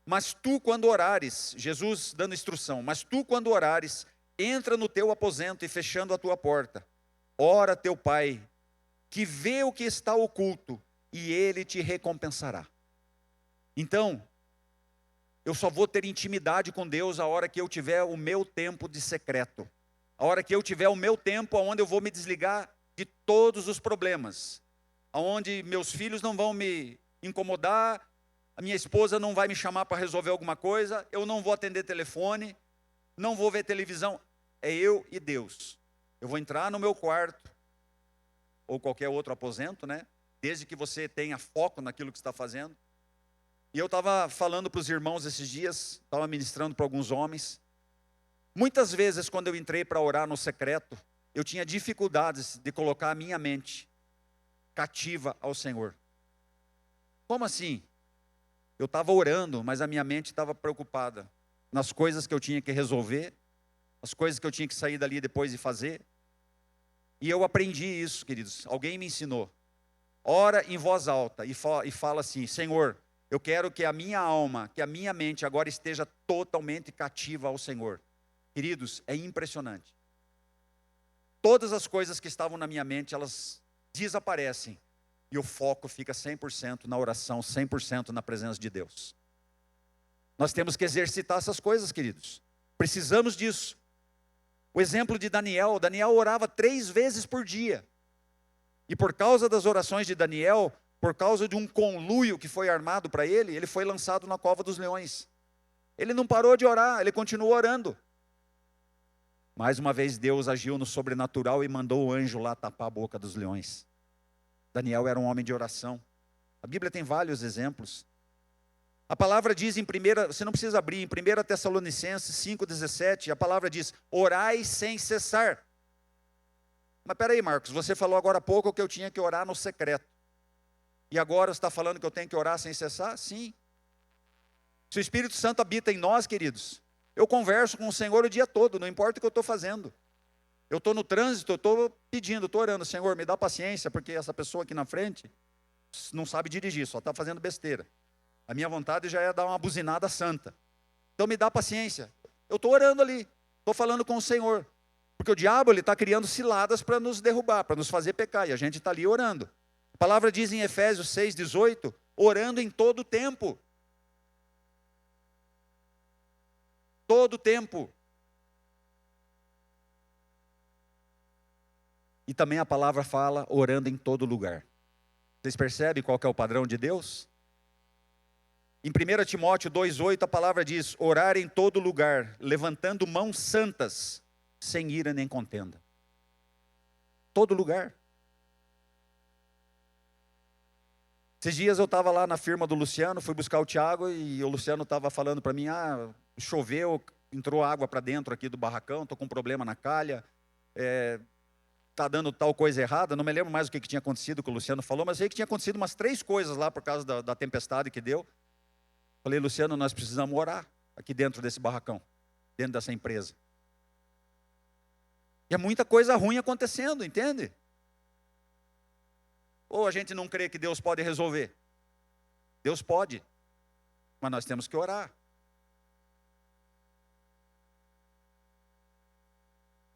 mas tu quando orares, Jesus dando instrução, mas tu quando orares, entra no teu aposento e fechando a tua porta, ora teu Pai, que vê o que está oculto, e Ele te recompensará. Então, eu só vou ter intimidade com Deus a hora que eu tiver o meu tempo de secreto, a hora que eu tiver o meu tempo onde eu vou me desligar de todos os problemas, onde meus filhos não vão me incomodar, a minha esposa não vai me chamar para resolver alguma coisa, eu não vou atender telefone, não vou ver televisão, é eu e Deus. Eu vou entrar no meu quarto, ou qualquer outro aposento, né? Desde que você tenha foco naquilo que está fazendo. E eu estava falando para os irmãos esses dias, estava ministrando para alguns homens, Muitas vezes, quando eu entrei para orar no secreto, eu tinha dificuldades de colocar a minha mente cativa ao Senhor. Como assim? Eu estava orando, mas a minha mente estava preocupada nas coisas que eu tinha que resolver, as coisas que eu tinha que sair dali depois de fazer. E eu aprendi isso, queridos. Alguém me ensinou. Ora em voz alta e fala assim: Senhor, eu quero que a minha alma, que a minha mente agora esteja totalmente cativa ao Senhor. Queridos, é impressionante. Todas as coisas que estavam na minha mente, elas desaparecem. E o foco fica 100% na oração, 100% na presença de Deus. Nós temos que exercitar essas coisas, queridos. Precisamos disso. O exemplo de Daniel. Daniel orava 3 vezes por dia. E por causa das orações de Daniel, por causa de um conluio que foi armado para ele, ele foi lançado na cova dos leões. Ele não parou de orar, ele continuou orando. Mais uma vez Deus agiu no sobrenatural e mandou o anjo lá tapar a boca dos leões. Daniel era um homem de oração. A Bíblia tem vários exemplos. A palavra diz em primeira, você não precisa abrir, em 1 Tessalonicenses 5,17, a palavra diz: orai sem cessar. Mas peraí, Marcos, você falou agora há pouco que eu tinha que orar no secreto. E agora você está falando que eu tenho que orar sem cessar? Sim. Se o Espírito Santo habita em nós, queridos, eu converso com o Senhor o dia todo, não importa o que eu estou fazendo. Eu estou no trânsito, eu estou pedindo, estou orando: Senhor, me dá paciência, porque essa pessoa aqui na frente não sabe dirigir, só está fazendo besteira. A minha vontade já é dar uma buzinada santa. Então me dá paciência. Eu estou orando ali, estou falando com o Senhor. Porque o diabo está criando ciladas para nos derrubar, para nos fazer pecar, e a gente está ali orando. A palavra diz em Efésios 6,18, orando em todo o tempo. Todo o tempo. E também a palavra fala orando em todo lugar. Vocês percebem qual que é o padrão de Deus? Em 1 Timóteo 2,8 a palavra diz: orar em todo lugar, levantando mãos santas, sem ira nem contenda. Todo lugar. Esses dias eu estava lá na firma do Luciano, fui buscar o Thiago e o Luciano estava falando para mim: choveu, entrou água para dentro aqui do barracão, estou com um problema na calha, está dando tal coisa errada. Não me lembro mais o que tinha acontecido, que o Luciano falou, mas sei que tinha acontecido umas 3 coisas lá por causa da tempestade que deu. Falei: Luciano, nós precisamos orar aqui dentro desse barracão, dentro dessa empresa. E é muita coisa ruim acontecendo, entende? Ou a gente não crê que Deus pode resolver? Deus pode, mas nós temos que orar.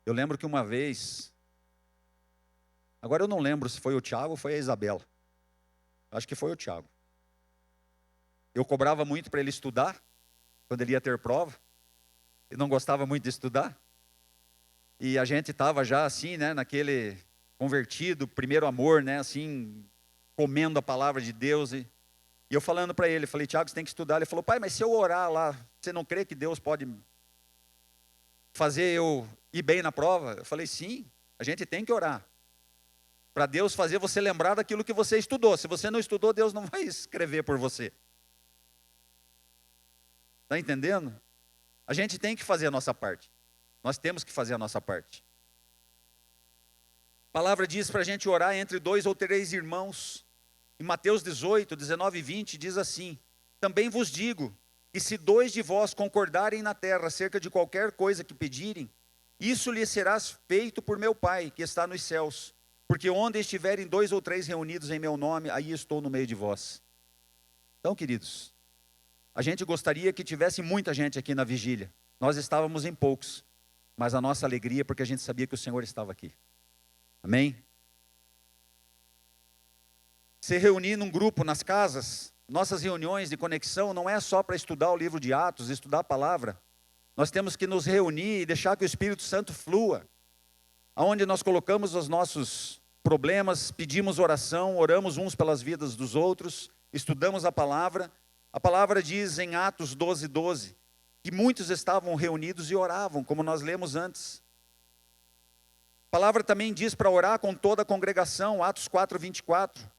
Eu lembro que uma vez, agora eu não lembro se foi o Thiago ou foi a Isabela. Acho que foi o Thiago. Eu cobrava muito para ele estudar, quando ele ia ter prova. Ele não gostava muito de estudar. E a gente estava já assim, né, naquele convertido, primeiro amor, né, assim, comendo a palavra de Deus. E eu falando para ele, falei: Tiago, você tem que estudar. Ele falou: pai, mas se eu orar lá, você não crê que Deus pode fazer eu ir bem na prova? Eu falei: sim, a gente tem que orar. Para Deus fazer você lembrar daquilo que você estudou. Se você não estudou, Deus não vai escrever por você. Está entendendo? A gente tem que fazer a nossa parte. Nós temos que fazer a nossa parte. A palavra diz para a gente orar entre 2 ou 3 irmãos. Em Mateus 18, 19 e 20 diz assim: também vos digo que se 2 de vós concordarem na terra acerca de qualquer coisa que pedirem, isso lhes será feito por meu Pai que está nos céus. Porque onde estiverem 2 ou 3 reunidos em meu nome, aí estou no meio de vós. Então, queridos, a gente gostaria que tivesse muita gente aqui na vigília. Nós estávamos em poucos. Mas a nossa alegria é porque a gente sabia que o Senhor estava aqui. Amém? Se reunir num grupo nas casas, nossas reuniões de conexão não é só para estudar o livro de Atos, estudar a palavra. Nós temos que nos reunir e deixar que o Espírito Santo flua. Onde nós colocamos os nossos problemas, pedimos oração, oramos uns pelas vidas dos outros, estudamos a palavra. A palavra diz em Atos 12:12, que muitos estavam reunidos e oravam, como nós lemos antes. A palavra também diz para orar com toda a congregação, Atos 4:24.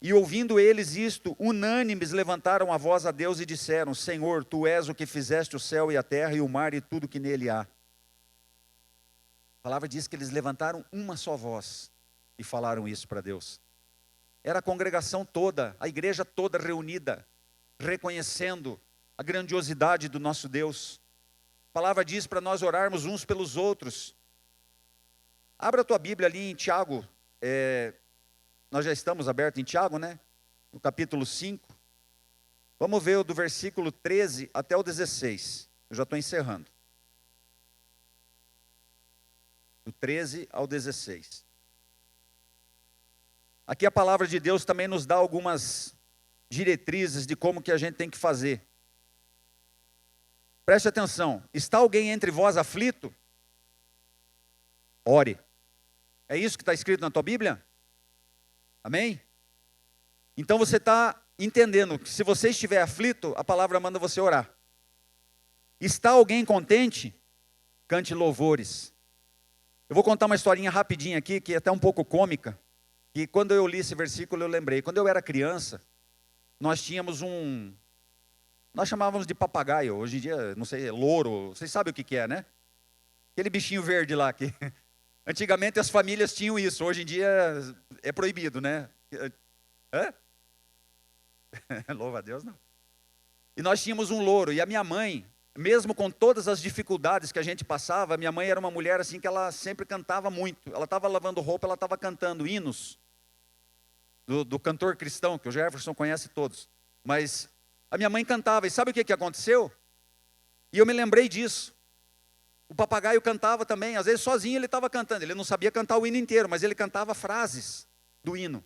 E ouvindo eles isto, unânimes levantaram a voz a Deus e disseram: Senhor, Tu és o que fizeste o céu e a terra e o mar e tudo que nele há. A palavra diz que eles levantaram uma só voz e falaram isso para Deus. Era a congregação toda, a igreja toda reunida, reconhecendo a grandiosidade do nosso Deus. A palavra diz para nós orarmos uns pelos outros. Abra a tua Bíblia ali em Tiago, nós já estamos abertos em Tiago, né? No capítulo 5. Vamos ver o do versículo 13 até o 16. Eu já estou encerrando. Do 13 ao 16. Aqui a palavra de Deus também nos dá algumas diretrizes de como que a gente tem que fazer. Preste atenção. Está alguém entre vós aflito? Ore. É isso que está escrito na tua Bíblia? Amém? Então você está entendendo que se você estiver aflito, a palavra manda você orar. Está alguém contente? Cante louvores. Eu vou contar uma historinha rapidinha aqui, que é até um pouco cômica, que quando eu li esse versículo eu lembrei. Quando eu era criança, nós tínhamos nós chamávamos de papagaio, hoje em dia, não sei, louro, vocês sabem o que é, né? Aquele bichinho verde lá, que antigamente as famílias tinham isso, hoje em dia é proibido, né? Hã? Louva a Deus, não. E nós tínhamos um louro, e a minha mãe, mesmo com todas as dificuldades que a gente passava, minha mãe era uma mulher assim que ela sempre cantava muito. Ela estava lavando roupa, ela estava cantando hinos do cantor cristão, que o Jefferson conhece todos. Mas a minha mãe cantava, e sabe o que aconteceu? E eu me lembrei disso. O papagaio cantava também, às vezes sozinho ele estava cantando. Ele não sabia cantar o hino inteiro, mas ele cantava frases do hino.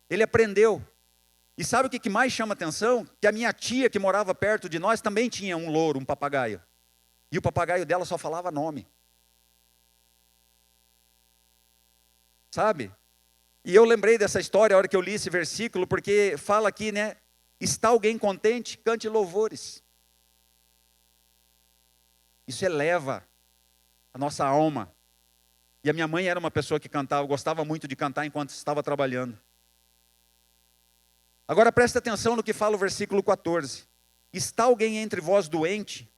Ele aprendeu. E sabe o que mais chama atenção? Que a minha tia que morava perto de nós também tinha um louro, um papagaio. E o papagaio dela só falava nome. Sabe? E eu lembrei dessa história a hora que eu li esse versículo, porque fala aqui, né? Está alguém contente? Cante louvores. Isso eleva a nossa alma. E a minha mãe era uma pessoa que cantava, gostava muito de cantar enquanto estava trabalhando. Agora presta atenção no que fala o versículo 14. Está alguém entre vós doente?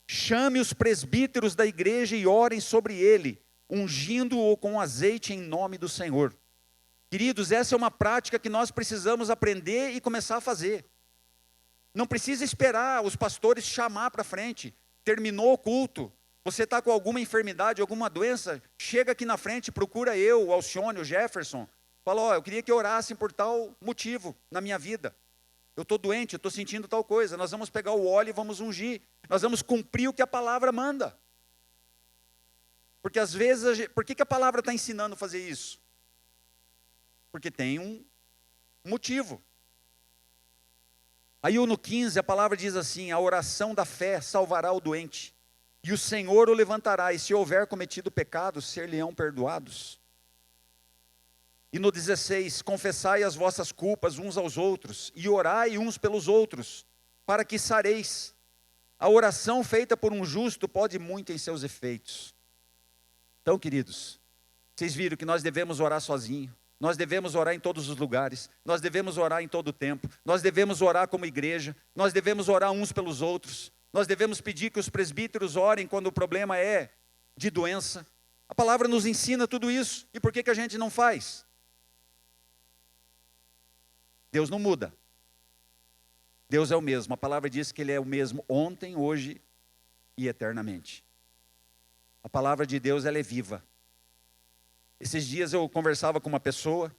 Chame os presbíteros da igreja e orem sobre ele, ungindo-o com azeite em nome do Senhor. Queridos, essa é uma prática que nós precisamos aprender e começar a fazer. Não precisa esperar os pastores chamar para frente. Terminou o culto, você está com alguma enfermidade, alguma doença, chega aqui na frente, procura eu, o Alcione, o Jefferson. Fala, eu queria que orassem por tal motivo na minha vida. Eu estou doente, eu estou sentindo tal coisa. Nós vamos pegar o óleo e vamos ungir. Nós vamos cumprir o que a palavra manda. Porque às vezes, por que a palavra está ensinando a fazer isso? Porque tem um motivo. Aí no 15 a palavra diz assim: a oração da fé salvará o doente, e o Senhor o levantará, e se houver cometido pecados, ser-lhe-ão perdoados. E no 16, confessai as vossas culpas uns aos outros, e orai uns pelos outros, para que sareis. A oração feita por um justo pode muito em seus efeitos. Então, queridos, vocês viram que nós devemos orar sozinhos. Nós devemos orar em todos os lugares, nós devemos orar em todo o tempo, nós devemos orar como igreja, nós devemos orar uns pelos outros, nós devemos pedir que os presbíteros orem quando o problema é de doença. A palavra nos ensina tudo isso, e por que a gente não faz? Deus não muda, Deus é o mesmo, a palavra diz que Ele é o mesmo ontem, hoje e eternamente. A palavra de Deus, ela é viva. Esses dias eu conversava com uma pessoa,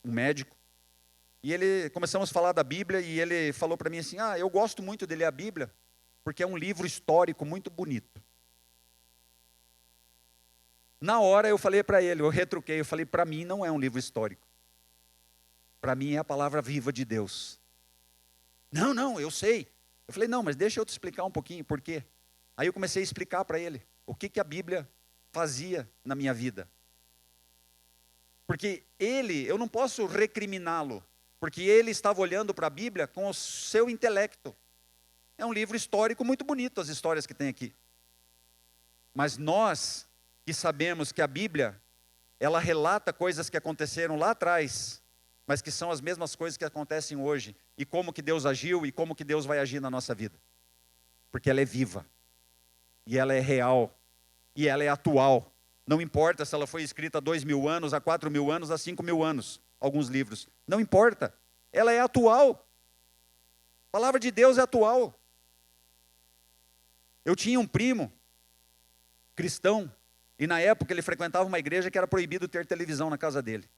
um médico, e começamos a falar da Bíblia, e ele falou para mim assim: eu gosto muito de ler a Bíblia, porque é um livro histórico muito bonito. Na hora eu falei para ele, eu retruquei, eu falei: para mim não é um livro histórico. Para mim é a palavra viva de Deus. Não, eu sei. Eu falei: não, mas deixa eu te explicar um pouquinho por quê. Aí eu comecei a explicar para ele o que a Bíblia fazia na minha vida. Porque eu não posso recriminá-lo, porque ele estava olhando para a Bíblia com o seu intelecto. É um livro histórico muito bonito, as histórias que tem aqui. Mas nós que sabemos que a Bíblia ela relata coisas que aconteceram lá atrás, mas que são as mesmas coisas que acontecem hoje, e como que Deus agiu e como que Deus vai agir na nossa vida. Porque ela é viva, e ela é real, e ela é atual. Não importa se ela foi escrita há 2.000 anos, há 4.000 anos, há 5.000 anos, alguns livros. Não importa, ela é atual. A palavra de Deus é atual. Eu tinha um primo cristão, e na época ele frequentava uma igreja que era proibido ter televisão na casa dele.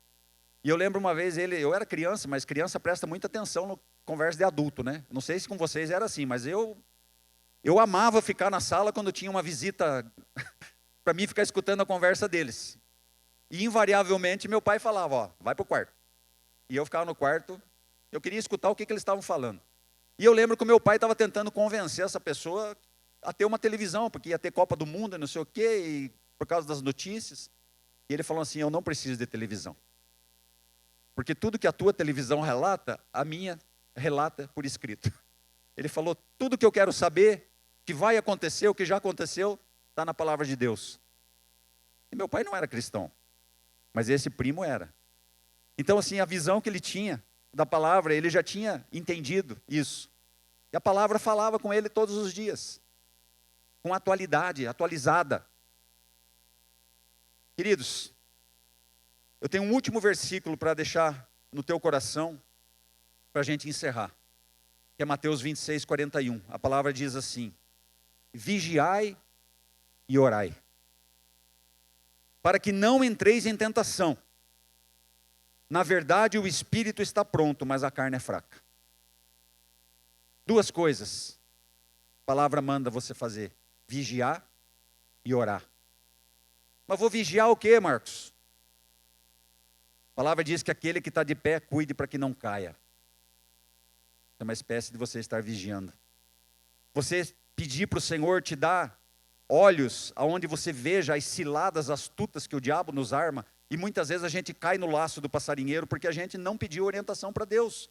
E eu lembro uma vez, eu era criança, mas criança presta muita atenção no conversa de adulto, né? Não sei se com vocês era assim, mas eu amava ficar na sala quando tinha uma visita, para mim ficar escutando a conversa deles. E invariavelmente meu pai falava, ó, vai para o quarto. E eu ficava no quarto, eu queria escutar o que eles estavam falando. E eu lembro que o meu pai estava tentando convencer essa pessoa a ter uma televisão, porque ia ter Copa do Mundo e não sei o quê, e por causa das notícias. E ele falou assim, eu não preciso de televisão. Porque tudo que a tua televisão relata, a minha relata por escrito. Ele falou, tudo que eu quero saber, que vai acontecer, o que já aconteceu, está na palavra de Deus. E meu pai não era cristão, mas esse primo era. Então assim, a visão que ele tinha da palavra, ele já tinha entendido isso. E a palavra falava com ele todos os dias, com atualidade, atualizada. Queridos, eu tenho um último versículo para deixar no teu coração, para a gente encerrar, que é Mateus 26:41. A palavra diz assim, vigiai e orai, para que não entreis em tentação. Na verdade, o espírito está pronto, mas a carne é fraca. Duas coisas a palavra manda você fazer, vigiar e orar. Mas vou vigiar o quê, Marcos? A palavra diz que aquele que está de pé, cuide para que não caia. É uma espécie de você estar vigiando. Você pedir para o Senhor te dar olhos aonde você veja as ciladas astutas que o diabo nos arma. E muitas vezes a gente cai no laço do passarinheiro porque a gente não pediu orientação para Deus.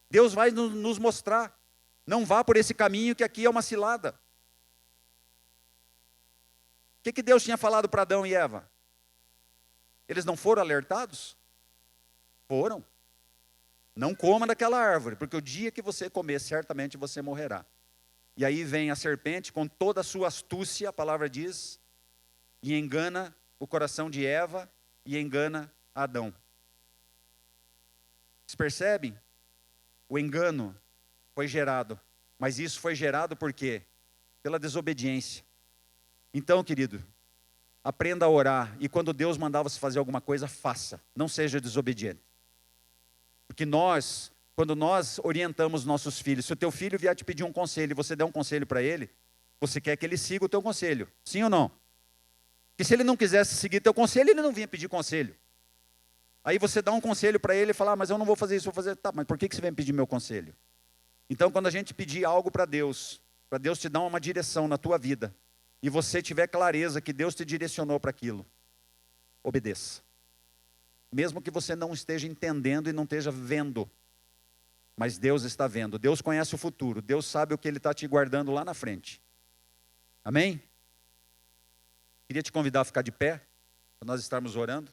Deus vai nos mostrar. Não vá por esse caminho que aqui é uma cilada. O que Deus tinha falado para Adão e Eva? Eles não foram alertados? Foram. Não coma daquela árvore, porque o dia que você comer, certamente você morrerá. E aí vem a serpente com toda a sua astúcia, a palavra diz, e engana o coração de Eva e engana Adão. Vocês percebem? O engano foi gerado, mas isso foi gerado por quê? Pela desobediência. Então, querido, aprenda a orar, e quando Deus mandar você fazer alguma coisa, faça, não seja desobediente. Porque quando nós orientamos nossos filhos, se o teu filho vier te pedir um conselho e você der um conselho para ele, você quer que ele siga o teu conselho, sim ou não? Porque se ele não quisesse seguir teu conselho, ele não vinha pedir conselho. Aí você dá um conselho para ele e fala, mas eu não vou fazer isso, vou fazer, tá, mas por que você vem pedir meu conselho? Então quando a gente pedir algo para Deus te dar uma direção na tua vida, e você tiver clareza que Deus te direcionou para aquilo, obedeça. Mesmo que você não esteja entendendo e não esteja vendo, mas Deus está vendo. Deus conhece o futuro, Deus sabe o que Ele está te guardando lá na frente. Amém? Queria te convidar a ficar de pé, para nós estarmos orando.